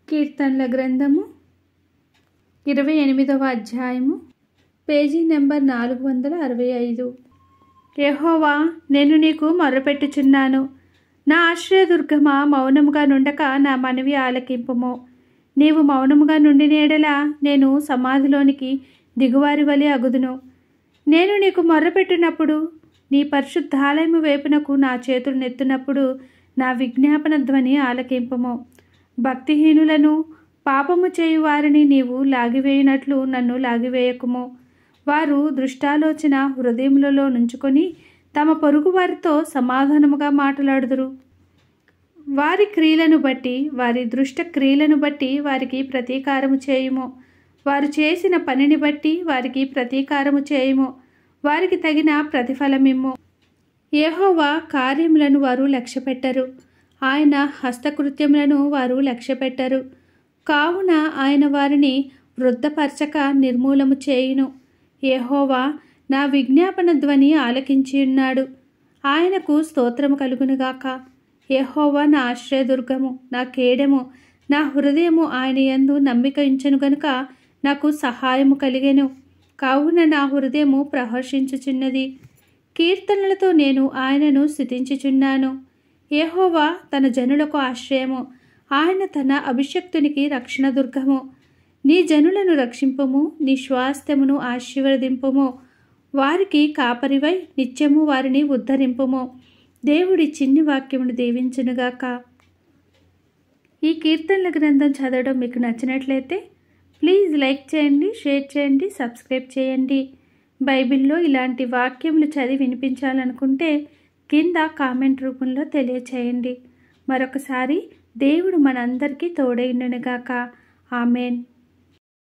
కీర్తనల గ్రంథము 28వ అధ్యాయము పేజీ నెంబర్ 465. యెహోవా, నేను నీకు మొర్రపెట్టుచున్నాను. నా ఆశ్రయదుర్గమా, మౌనముగా నుండక నా మనవి ఆలకింపుము. నీవు మౌనముగా నుండిన యెడల నేను సమాధిలోనికి దిగువారి వలె అగుదును. నేను నీకు మొర్రపెట్టినప్పుడు, నీ పరిశుద్ధాలయము వైపునకు నా చేతులు నెత్తినప్పుడు నా విజ్ఞాపన ధ్వని ఆలకింపుము. భక్తిహీనులను, పాపము చేయు వారిని నీవు లాగివేయునట్లు నన్ను లాగివేయకుము. వారు దృష్టాలోచన హృదయములలో నుంచుకొని తమ పొరుగు వారితో సమాధానముగా మాట్లాడుదురు. వారి క్రియలను బట్టి, వారి దుష్ట క్రియలను బట్టి వారికి ప్రతీకారము చేయుము. వారు చేసిన పనిని బట్టి వారికి ప్రతీకారము చేయుము. వారికి తగిన ప్రతిఫలమిమ్ము. యెహోవా కార్యములను వారు లక్ష్యపెట్టరు, ఆయన హస్తకృత్యములను వారు లక్ష్యపెట్టరు. కావున ఆయన వారిని వృద్ధపరచక నిర్మూలము చేయును. యెహోవా నా విజ్ఞాపన ధ్వని ఆలకించియున్నాడు. ఆయనకు స్తోత్రము కలుగునుగాక. యెహోవా నా ఆశ్రయదుర్గము, నా కేడెము. నా హృదయము ఆయన యందు నమ్మిక ఉంచెను గనుక నాకు సహాయము కలిగెను. కావున నా హృదయము ప్రహర్షించుచున్నది. కీర్తనలతో నేను ఆయనను స్తుతించుచున్నాను. యెహోవా తన జనులకు ఆశ్రయము, ఆయన తన అభిషిక్తునికి రక్షణ దుర్గము. నీ జనులను రక్షింపుము, నీ స్వాస్థ్యమును ఆశీర్వదింపుము. వారికి కాపరివై నిత్యము వారిని ఉద్ధరింపుము. దేవుడి చిన్ని వాక్యమును దీవించునుగాక. ఈ కీర్తనల గ్రంథం చదవడం మీకు నచ్చినట్లయితే ప్లీజ్ లైక్ చేయండి, షేర్ చేయండి, సబ్స్క్రైబ్ చేయండి. బైబిల్లో ఇలాంటి వాక్యములు చదివి వినిపించాలనుకుంటే కింద కామెంట్ రూపంలో తెలియచేయండి. మరొకసారి దేవుడు మనందరికీ తోడైండునుగాక. ఆమెన్.